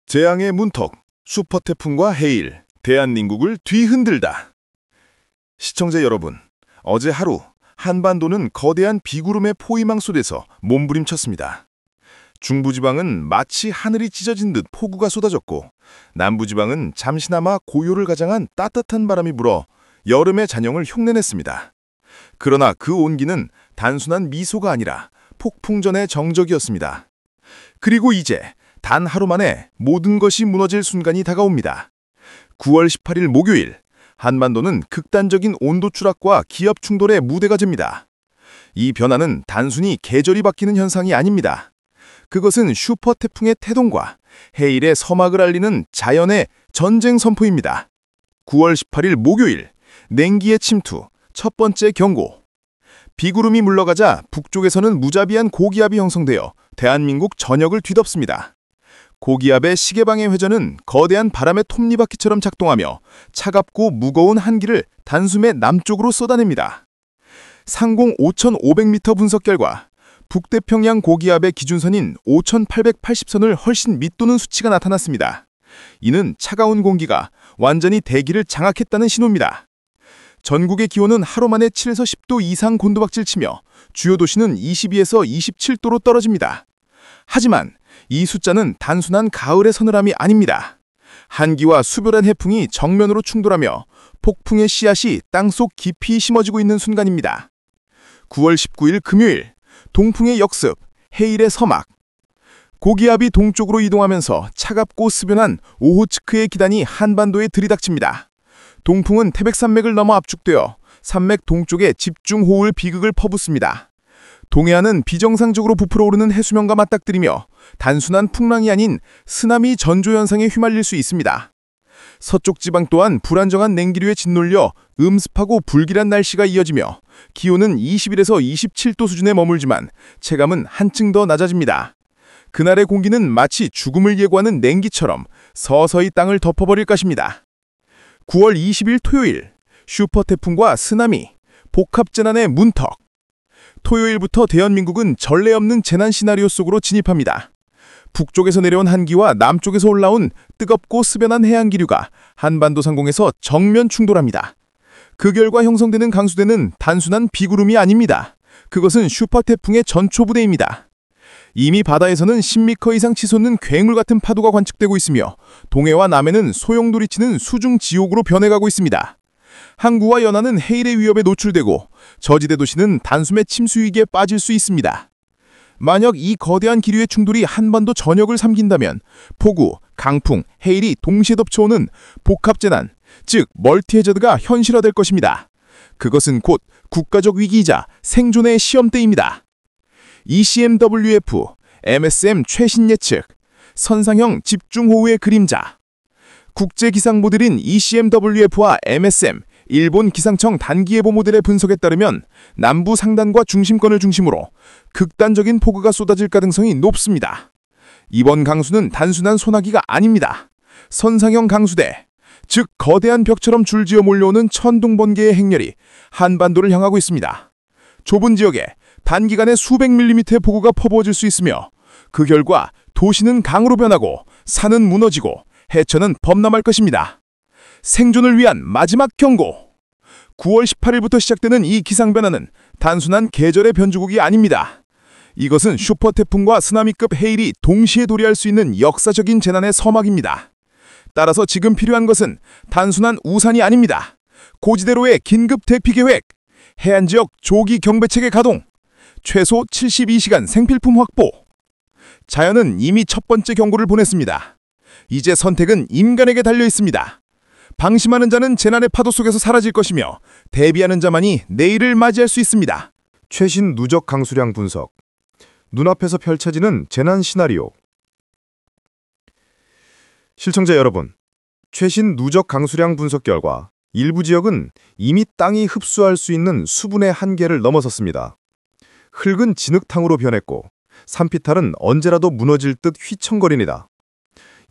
재앙의 문턱, 슈퍼태풍과 해일, 대한민국을 뒤흔들다. 시청자 여러분, 어제 하루 한반도는 거대한 비구름의 포위망 속에서 몸부림쳤습니다. 중부지방은 마치 하늘이 찢어진 듯 폭우가 쏟아졌고, 남부지방은 잠시나마 고요를 가장한 따뜻한 바람이 불어 여름의 잔영을 흉내냈습니다. 그러나 그 온기는 단순한 미소가 아니라 폭풍전의 정적이었습니다. 그리고 이제 단 하루 만에 모든 것이 무너질 순간이 다가옵니다. 9월 18일 목요일, 한반도는 극단적인 온도 추락과 기업 충돌의 무대가 됩니다. 이 변화는 단순히 계절이 바뀌는 현상이 아닙니다. 그것은 슈퍼태풍의 태동과 해일의 서막을 알리는 자연의 전쟁 선포입니다. 9월 18일 목요일, 냉기의 침투, 첫 번째 경고. 비구름이 물러가자 북쪽에서는 무자비한 고기압이 형성되어 대한민국 전역을 뒤덮습니다. 고기압의 시계방의 회전은 거대한 바람의 톱니바퀴처럼 작동하며 차갑고 무거운 한기를 단숨에 남쪽으로 쏟아냅니다. 상공 5,500m 분석 결과 북태평양 고기압의 기준선인 5,880선을 훨씬 밑도는 수치가 나타났습니다. 이는 차가운 공기가 완전히 대기를 장악했다는 신호입니다. 전국의 기온은 하루 만에 7에서 10도 이상 곤두박질 치며 주요 도시는 22에서 27도로 떨어집니다. 하지만 이 숫자는 단순한 가을의 서늘함이 아닙니다. 한기와 수별한 해풍이 정면으로 충돌하며 폭풍의 씨앗이 땅속 깊이 심어지고 있는 순간입니다. 9월 19일 금요일, 동풍의 역습, 해일의 서막. 고기압이 동쪽으로 이동하면서 차갑고 스변한 오호츠크의 기단이 한반도에 들이닥칩니다. 동풍은 태백산맥을 넘어 압축되어 산맥 동쪽에 집중호울 비극을 퍼붓습니다. 동해안은 비정상적으로 부풀어 오르는 해수면과 맞닥뜨리며 단순한 풍랑이 아닌 쓰나미 전조현상에 휘말릴 수 있습니다. 서쪽 지방 또한 불안정한 냉기류에 짓눌려 음습하고 불길한 날씨가 이어지며 기온은 21에서 27도 수준에 머물지만 체감은 한층 더 낮아집니다. 그날의 공기는 마치 죽음을 예고하는 냉기처럼 서서히 땅을 덮어버릴 것입니다. 9월 20일 토요일, 슈퍼태풍과 쓰나미, 복합재난의 문턱. 토요일부터 대한민국은 전례 없는 재난 시나리오 속으로 진입합니다. 북쪽에서 내려온 한기와 남쪽에서 올라온 뜨겁고 스변한 해안기류가 한반도 상공에서 정면 충돌합니다. 그 결과 형성되는 강수대는 단순한 비구름이 아닙니다. 그것은 슈퍼태풍의 전초부대입니다. 이미 바다에서는 10m 이상 치솟는 괴물 같은 파도가 관측되고 있으며 동해와 남해는 소용돌이치는 수중 지옥으로 변해가고 있습니다. 항구와 연안은 해일의 위협에 노출되고 저지대 도시는 단숨에 침수 위기에 빠질 수 있습니다. 만약 이 거대한 기류의 충돌이 한반도 전역을 삼킨다면 폭우, 강풍, 해일이 동시에 덮쳐오는 복합재난, 즉 멀티해저드가 현실화될 것입니다. 그것은 곧 국가적 위기이자 생존의 시험대입니다. ECMWF, MSM 최신 예측, 선상형 집중호우의 그림자. 국제기상 모델인 ECMWF와 MSM, 일본 기상청 단기예보 모델의 분석에 따르면 남부 상단과 중심권을 중심으로 극단적인 폭우가 쏟아질 가능성이 높습니다. 이번 강수는 단순한 소나기가 아닙니다. 선상형 강수대, 즉 거대한 벽처럼 줄지어 몰려오는 천둥번개의 행렬이 한반도를 향하고 있습니다. 좁은 지역에 단기간에 수백 밀리미터의 폭우가 퍼부어질 수 있으며 그 결과 도시는 강으로 변하고 산은 무너지고 해처는 범람할 것입니다. 생존을 위한 마지막 경고. 9월 18일부터 시작되는 이 기상변화는 단순한 계절의 변주곡이 아닙니다. 이것은 슈퍼태풍과 쓰나미급 해일이 동시에 도래할 수 있는 역사적인 재난의 서막입니다. 따라서 지금 필요한 것은 단순한 우산이 아닙니다. 고지대로의 긴급 대피 계획, 해안지역 조기 경배체계 가동, 최소 72시간 생필품 확보. 자연은 이미 첫 번째 경고를 보냈습니다. 이제 선택은 인간에게 달려 있습니다. 방심하는 자는 재난의 파도 속에서 사라질 것이며 대비하는 자만이 내일을 맞이할 수 있습니다. 최신 누적 강수량 분석. 눈앞에서 펼쳐지는 재난 시나리오. 시청자 여러분, 최신 누적 강수량 분석 결과 일부 지역은 이미 땅이 흡수할 수 있는 수분의 한계를 넘어섰습니다. 흙은 진흙탕으로 변했고 산비탈은 언제라도 무너질 듯 휘청거립니다.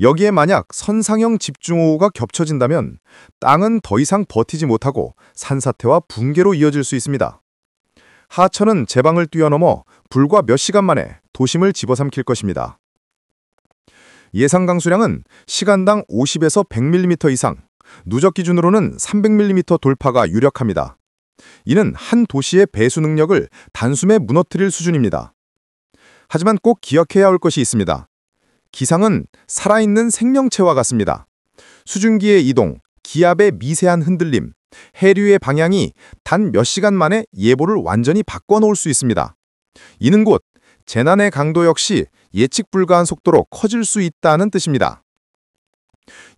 여기에 만약 선상형 집중호우가 겹쳐진다면 땅은 더 이상 버티지 못하고 산사태와 붕괴로 이어질 수 있습니다. 하천은 제방을 뛰어넘어 불과 몇 시간 만에 도심을 집어삼킬 것입니다. 예상 강수량은 시간당 50에서 100mm 이상, 누적 기준으로는 300mm 돌파가 유력합니다. 이는 한 도시의 배수 능력을 단숨에 무너뜨릴 수준입니다. 하지만 꼭 기억해야 할 것이 있습니다. 기상은 살아있는 생명체와 같습니다. 수증기의 이동, 기압의 미세한 흔들림, 해류의 방향이 단 몇 시간 만에 예보를 완전히 바꿔놓을 수 있습니다. 이는 곧 재난의 강도 역시 예측 불가한 속도로 커질 수 있다는 뜻입니다.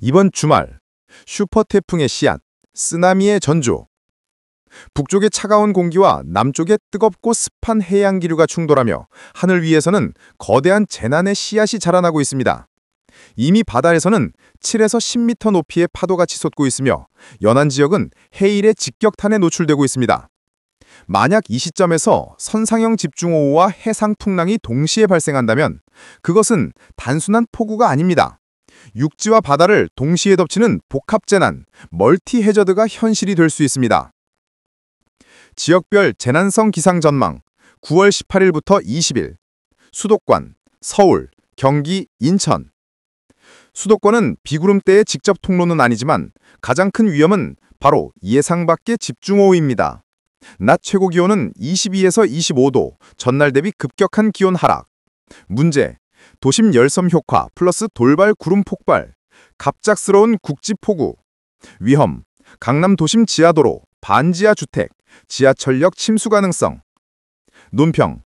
이번 주말, 슈퍼 태풍의 씨앗, 쓰나미의 전조. 북쪽의 차가운 공기와 남쪽의 뜨겁고 습한 해양 기류가 충돌하며 하늘 위에서는 거대한 재난의 씨앗이 자라나고 있습니다. 이미 바다에서는 7에서 10m 높이의 파도가 치솟고 있으며 연안 지역은 해일의 직격탄에 노출되고 있습니다. 만약 이 시점에서 선상형 집중호우와 해상 풍랑이 동시에 발생한다면 그것은 단순한 폭우가 아닙니다. 육지와 바다를 동시에 덮치는 복합재난, 멀티 해저드가 현실이 될 수 있습니다. 지역별 재난성 기상 전망 9월 18일부터 20일 수도권, 서울, 경기, 인천. 수도권은 비구름 때의 직접 통로는 아니지만 가장 큰 위험은 바로 예상 밖의 집중호우입니다. 낮 최고 기온은 22에서 25도, 전날 대비 급격한 기온 하락. 문제, 도심 열섬 효과 플러스 돌발 구름 폭발, 갑작스러운 국지 폭우. 위험, 강남 도심 지하도로, 반지하 주택, 지하철역 침수 가능성. 논평,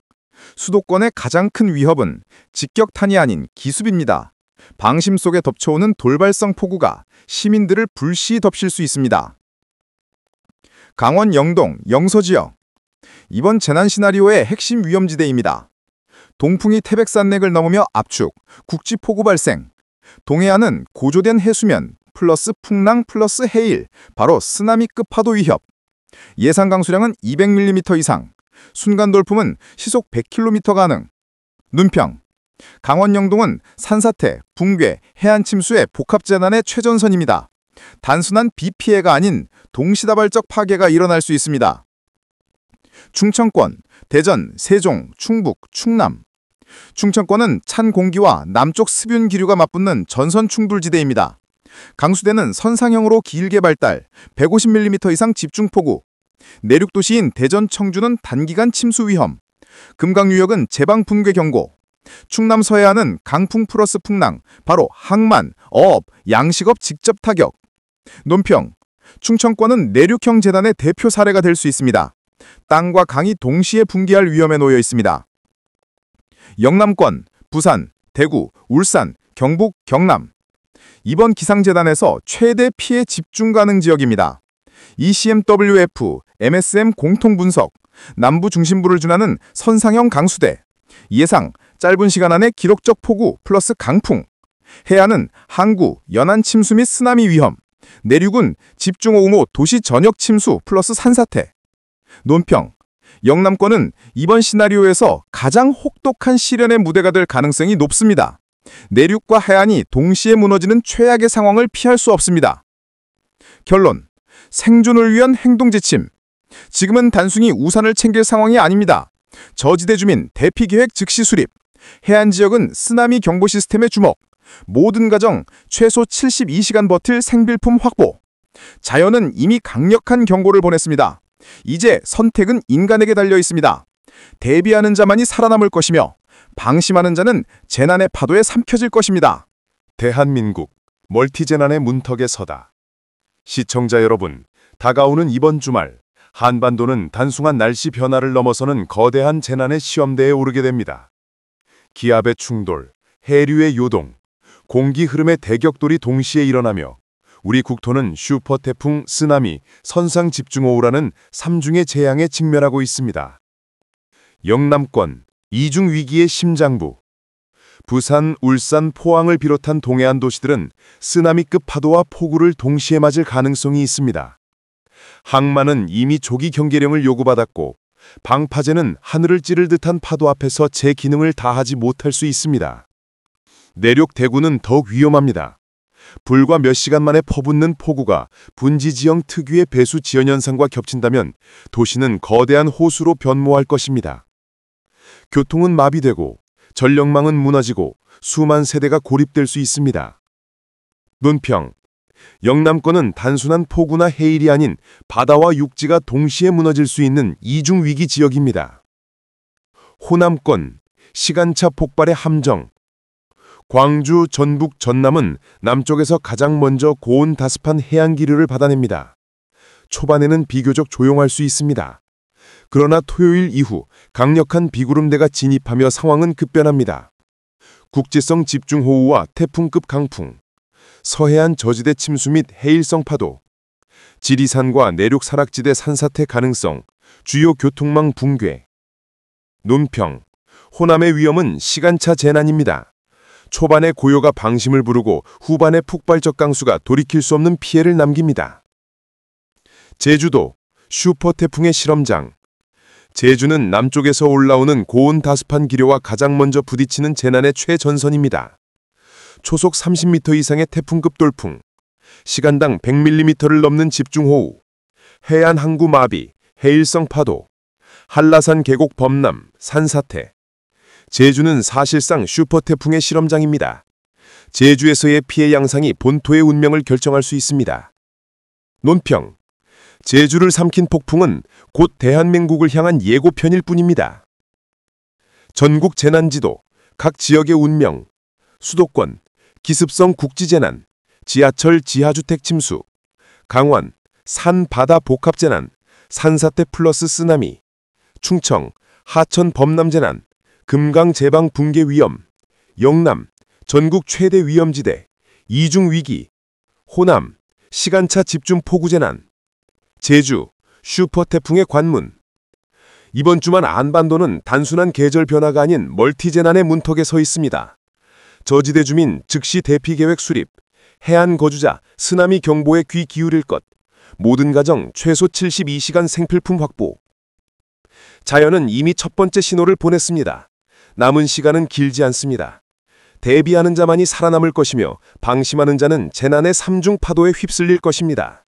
수도권의 가장 큰 위협은 직격탄이 아닌 기습입니다. 방심 속에 덮쳐오는 돌발성 폭우가 시민들을 불시 덮칠 수 있습니다. 강원 영동, 영서 지역. 이번 재난 시나리오의 핵심 위험지대입니다. 동풍이 태백산맥을 넘으며 압축, 국지폭우 발생. 동해안은 고조된 해수면, 플러스 풍랑 플러스 해일, 바로 쓰나미급 파도 위협. 예상 강수량은 200mm 이상, 순간 돌풍은 시속 100km 가능. 논평, 강원 영동은 산사태, 붕괴, 해안 침수의 복합재난의 최전선입니다. 단순한 비 피해가 아닌 동시다발적 파괴가 일어날 수 있습니다. 충청권, 대전, 세종, 충북, 충남. 충청권은 찬 공기와 남쪽 습윤 기류가 맞붙는 전선 충돌지대입니다. 강수대는 선상형으로 길게 발달, 150mm 이상 집중폭우. 내륙 도시인 대전, 청주는 단기간 침수 위험. 금강유역은 제방 붕괴 경고. 충남 서해안은 강풍 플러스 풍랑, 바로 항만, 어업, 양식업 직접 타격. 논평, 충청권은 내륙형 재난의 대표 사례가 될 수 있습니다. 땅과 강이 동시에 붕괴할 위험에 놓여 있습니다. 영남권, 부산, 대구, 울산, 경북, 경남. 이번 기상재단에서 최대 피해 집중 가능 지역입니다. ECMWF, MSM 공통 분석, 남부 중심부를 준하는 선상형 강수대. 예상, 짧은 시간 안에 기록적 폭우 플러스 강풍. 해안은 항구, 연안 침수 및 쓰나미 위험. 내륙은 집중호우모 도시 전역 침수 플러스 산사태. 논평, 영남권은 이번 시나리오에서 가장 혹독한 시련의 무대가 될 가능성이 높습니다. 내륙과 해안이 동시에 무너지는 최악의 상황을 피할 수 없습니다. 결론, 생존을 위한 행동 지침. 지금은 단순히 우산을 챙길 상황이 아닙니다. 저지대 주민 대피계획 즉시 수립. 해안 지역은 쓰나미 경보 시스템의 주목. 모든 가정 최소 72시간 버틸 생필품 확보. 자연은 이미 강력한 경고를 보냈습니다. 이제 선택은 인간에게 달려 있습니다. 대비하는 자만이 살아남을 것이며 방심하는 자는 재난의 파도에 삼켜질 것입니다. 대한민국, 멀티재난의 문턱에 서다. 시청자 여러분, 다가오는 이번 주말, 한반도는 단순한 날씨 변화를 넘어서는 거대한 재난의 시험대에 오르게 됩니다. 기압의 충돌, 해류의 요동, 공기 흐름의 대격돌이 동시에 일어나며 우리 국토는 슈퍼태풍, 쓰나미, 선상 집중호우라는 삼중의 재앙에 직면하고 있습니다. 영남권, 이중 위기의 심장부. 부산, 울산, 포항을 비롯한 동해안 도시들은 쓰나미급 파도와 폭우를 동시에 맞을 가능성이 있습니다. 항만은 이미 조기 경계령을 요구받았고 방파제는 하늘을 찌를 듯한 파도 앞에서 제 기능을 다하지 못할 수 있습니다. 내륙 대구는 더욱 위험합니다. 불과 몇 시간 만에 퍼붓는 폭우가 분지지형 특유의 배수 지연 현상과 겹친다면 도시는 거대한 호수로 변모할 것입니다. 교통은 마비되고 전력망은 무너지고 수만 세대가 고립될 수 있습니다. 논평. 영남권은 단순한 폭우나 해일이 아닌 바다와 육지가 동시에 무너질 수 있는 이중위기 지역입니다. 호남권, 시간차 폭발의 함정. 광주, 전북, 전남은 남쪽에서 가장 먼저 고온 다습한 해안 기류를 받아냅니다. 초반에는 비교적 조용할 수 있습니다. 그러나 토요일 이후 강력한 비구름대가 진입하며 상황은 급변합니다. 국지성 집중호우와 태풍급 강풍, 서해안 저지대 침수 및 해일성 파도, 지리산과 내륙 산악지대 산사태 가능성, 주요 교통망 붕괴. 논평. 호남의 위험은 시간차 재난입니다. 초반에 고요가 방심을 부르고 후반에 폭발적 강수가 돌이킬 수 없는 피해를 남깁니다. 제주도, 슈퍼태풍의 실험장. 제주는 남쪽에서 올라오는 고온 다습한 기류와 가장 먼저 부딪히는 재난의 최전선입니다. 초속 30m 이상의 태풍급 돌풍, 시간당 100mm를 넘는 집중호우, 해안 항구 마비, 해일성 파도, 한라산 계곡 범람, 산사태. 제주는 사실상 슈퍼태풍의 실험장입니다. 제주에서의 피해 양상이 본토의 운명을 결정할 수 있습니다. 논평. 제주를 삼킨 폭풍은 곧 대한민국을 향한 예고편일 뿐입니다. 전국 재난지도, 각 지역의 운명, 수도권, 기습성 국지재난, 지하철 지하주택 침수, 강원, 산 바다 복합재난, 산사태 플러스 쓰나미, 충청, 하천 범람재난, 금강 제방 붕괴 위험, 영남, 전국 최대 위험지대, 이중위기, 호남, 시간차 집중 폭우재난, 제주, 슈퍼태풍의 관문. 이번 주만 안반도는 단순한 계절 변화가 아닌 멀티재난의 문턱에 서 있습니다. 저지대 주민 즉시 대피계획 수립, 해안 거주자 쓰나미 경보에 귀 기울일 것, 모든 가정 최소 72시간 생필품 확보. 자연은 이미 첫 번째 신호를 보냈습니다. 남은 시간은 길지 않습니다. 대비하는 자만이 살아남을 것이며 방심하는 자는 재난의 삼중 파도에 휩쓸릴 것입니다.